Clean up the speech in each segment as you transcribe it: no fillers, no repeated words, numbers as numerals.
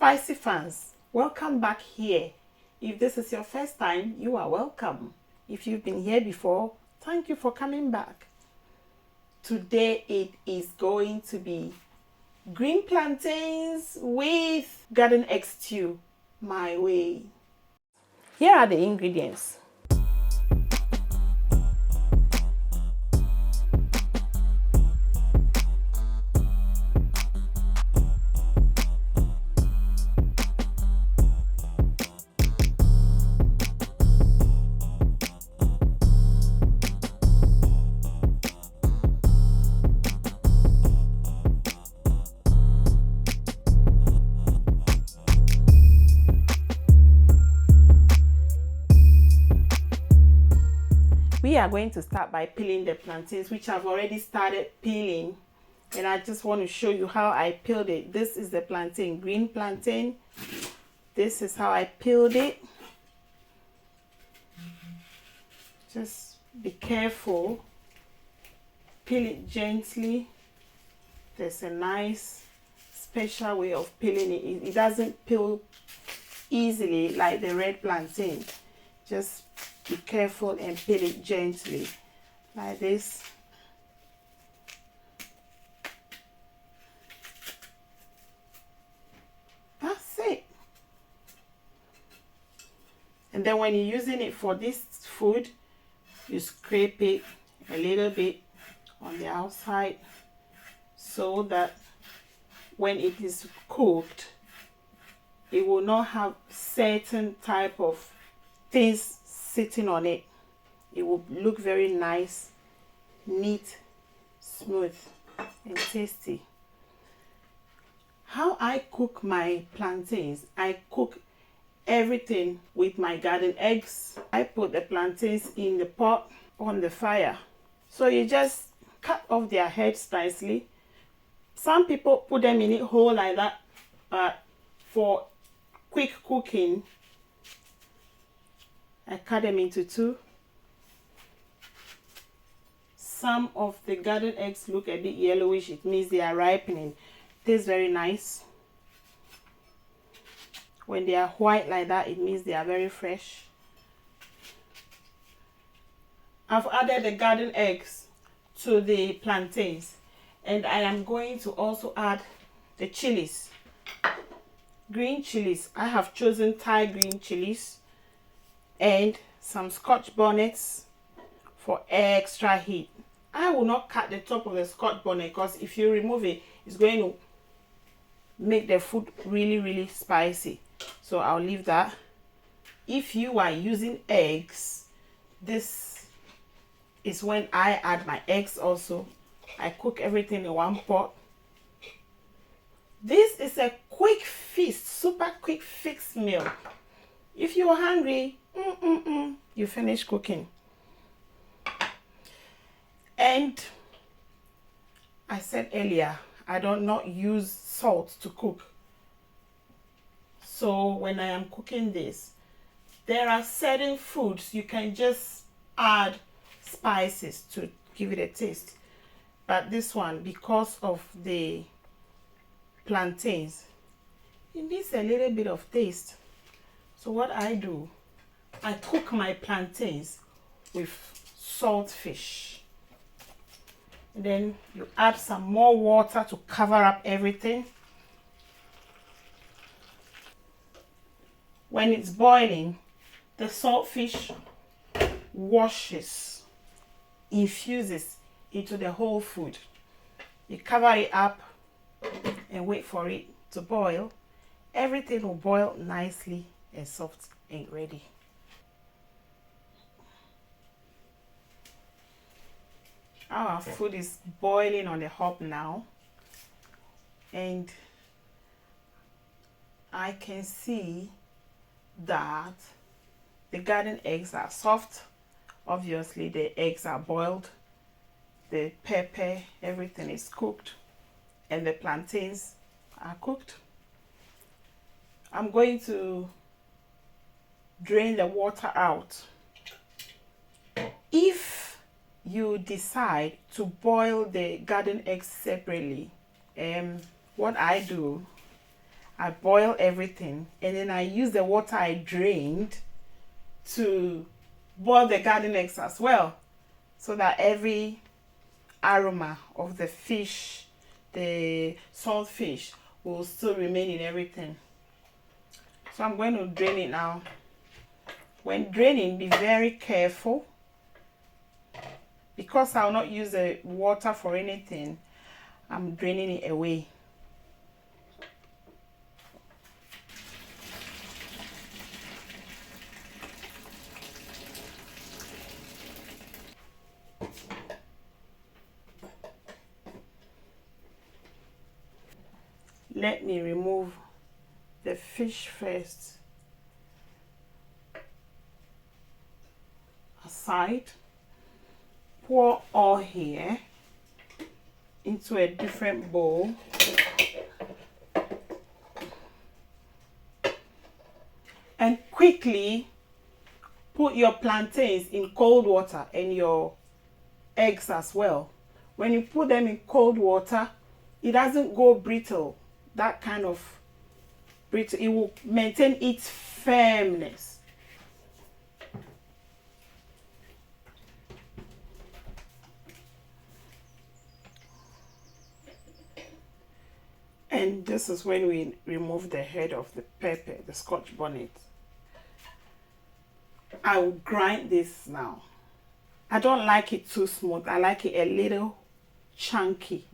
Spicy fans, welcome back here. If this is your first time, you are welcome. If you've been here before, thank you for coming back. Today it is going to be green plantains with garden egg stew my way. Here are the ingredients. We are going to start by peeling the plantains, which I've already started peeling, and I just want to show you how I peeled it. This is the plantain, green plantain. This is how I peeled it. Just be careful, peel it gently. There's a nice special way of peeling it. It doesn't peel easily like the red plantain. Just be careful and peel it gently like this. That's it. And then when you're using it for this food, you scrape it a little bit on the outside so that when it is cooked, it will not have certain type of things sitting on it. It will look very nice, neat, smooth, and tasty. How I cook my plantains, I cook everything with my garden eggs. I put the plantains in the pot on the fire. So you just cut off their heads nicely. Some people put them in it whole like that, but for quick cooking, I cut them into two. Some of the garden eggs look a bit yellowish. It means they are ripening. Tastes very nice. When they are white like that, it means they are very fresh. I've added the garden eggs to the plantains, and I am going to also add the chilies. Green chilies. I have chosen Thai green chilies and some Scotch bonnets for extra heat. I will not cut the top of the Scotch bonnet because if you remove it, it's going to make the food really spicy. So I'll leave that. If you are using eggs, this is when I add my eggs also. I cook everything in one pot. This is a quick feast, super quick fix meal. If you're hungry, you finish cooking. And I said earlier, I do not use salt to cook. So when I am cooking this, there are certain foods you can just add spices to give it a taste. But this one, because of the plantains, it needs a little bit of taste. So what I do, I cook my plantains with saltfish. And then you add some more water to cover up everything. When it's boiling, the saltfish washes, infuses into the whole food. You cover it up and wait for it to boil. Everything will boil nicely and soft and ready. Our food is boiling on the hob now, and I can see that the garden eggs are soft. Obviously the eggs are boiled, the pepper, everything is cooked, and the plantains are cooked. I'm going to drain the water out. If you decide to boil the garden eggs separately, what I do, I boil everything, and then I use the water I drained to boil the garden eggs as well, so that every aroma of the fish, the salt fish, will still remain in everything. So I'm going to drain it now. When draining, be very careful, because I'll not use the water for anything. I'm draining it away. Let me remove the fish first. Aside, pour all here into a different bowl. And quickly put your plantains in cold water and your eggs as well. When you put them in cold water, it doesn't go brittle. That kind of brittle, it will maintain its firmness. And this is when we remove the head of the pepper, the Scotch bonnet. I will grind this now. I don't like it too smooth. I like it a little chunky.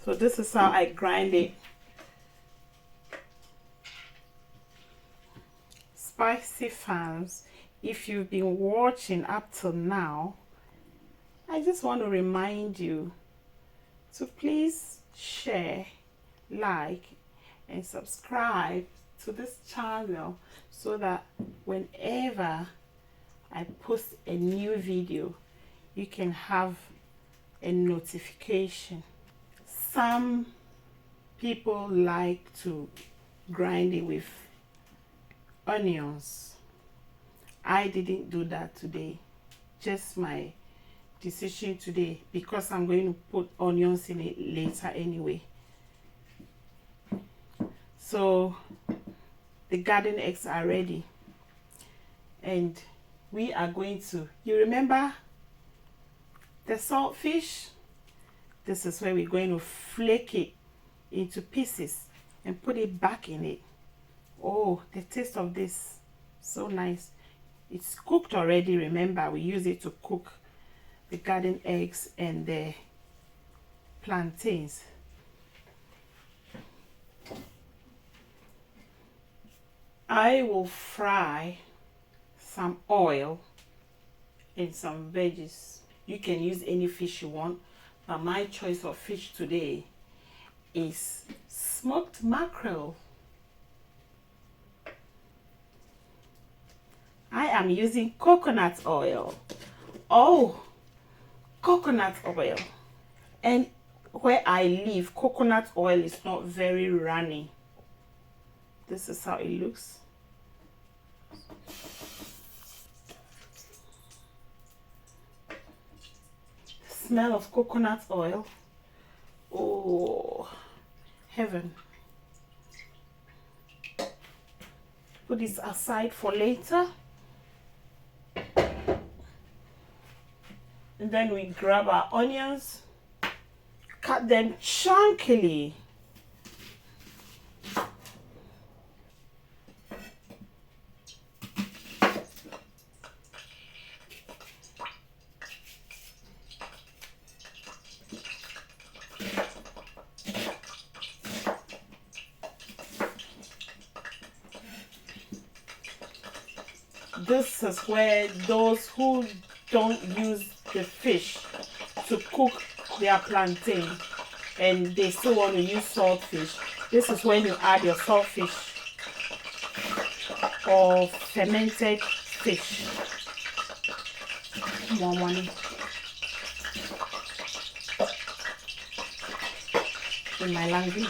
So this is how I grind it. Spicyfans, if you've been watching up till now, I just want to remind you to please share, like, and subscribe to this channel, so that whenever I post a new video, you can have a notification. Some people like to grind it with onions. I didn't do that today. Just my decision today, because I'm going to put onions in it later anyway. So the garden eggs are ready, and we are going to, you remember the saltfish? This is where we're going to flake it into pieces and put it back in it. Oh, the taste of this, so nice. It's cooked already. Remember, we use it to cook the garden eggs and the plantains. I will fry some oil and some veggies. You can use any fish you want, but my choice of fish today is smoked mackerel. I am using coconut oil. Oh, coconut oil. And where I live, coconut oil is not very runny. This is how it looks. Smell of coconut oil. Oh, heaven. Put this aside for later. And then we grab our onions, cut them chunkily. This is where those who don't use the fish to cook their plantain and they still want to use saltfish, this is when you add your saltfish or fermented fish. More money in my language.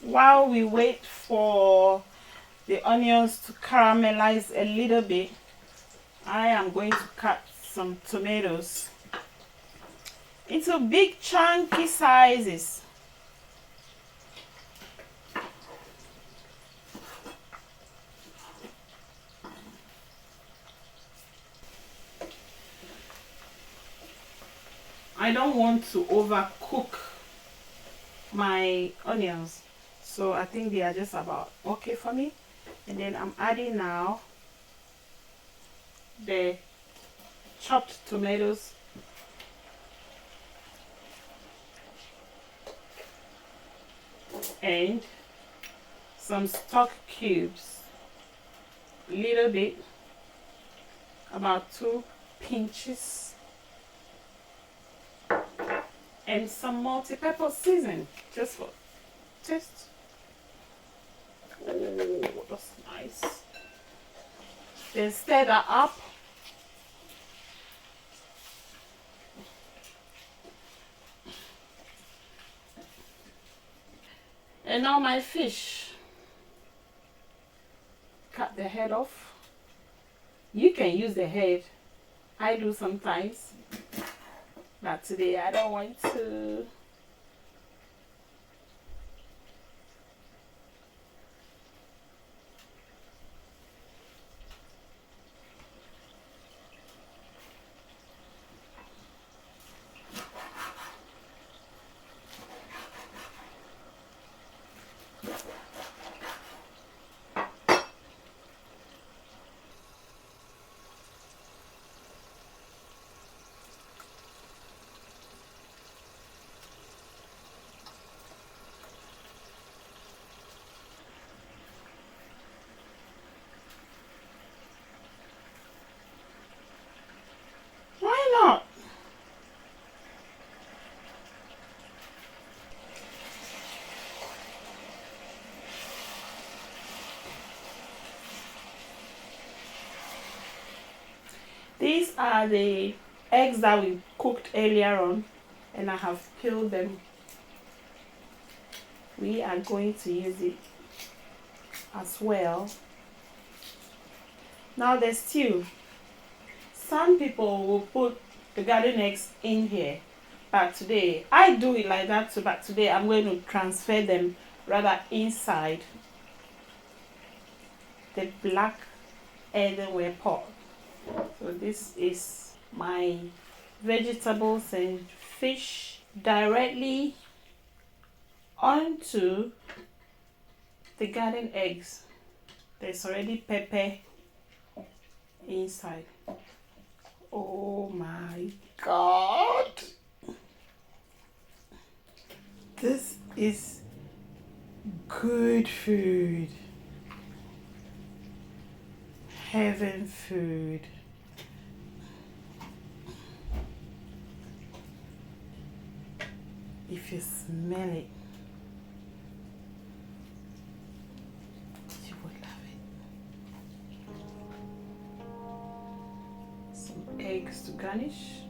While we wait for the onions to caramelize a little bit, I am going to cut some tomatoes into big chunky sizes. I don't want to overcook my onions, so I think they are just about okay for me. And then I'm adding now the chopped tomatoes and some stock cubes, a little bit, about 2 pinches, and some multi-purpose seasoning just for taste. Oh, that's nice. Then stir that up. And now my fish. Cut the head off. You can use the head. I do sometimes. But today I don't want to. Why not? These are the eggs that we cooked earlier on, and I have peeled them. We are going to use it as well. Now the stew. Some people will put the garden eggs in here, but today I do it like that too, but today I'm going to transfer them rather inside the black earthenware pot. So this is my vegetables and fish directly onto the garden eggs. There's already pepper inside. Oh my God. This is good food. Heaven food. If you smell it, you would love it. Some eggs to garnish.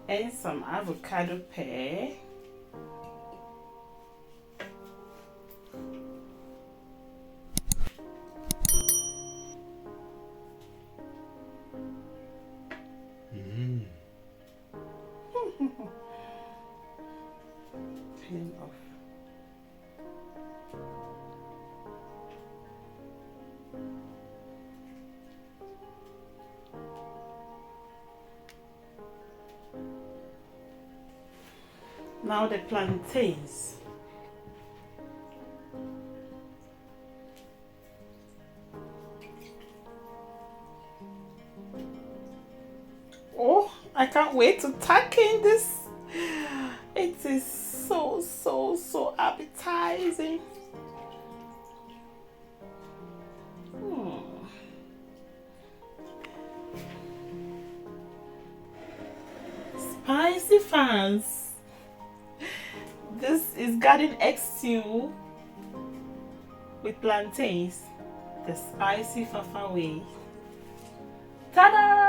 And some avocado pear. Clean off. Now the plantains. Oh, I can't wait to tuck in this. It is so appetizing. Spicyfans. This is garden egg stew with plantains, the Spicyfafa way. Ta-da!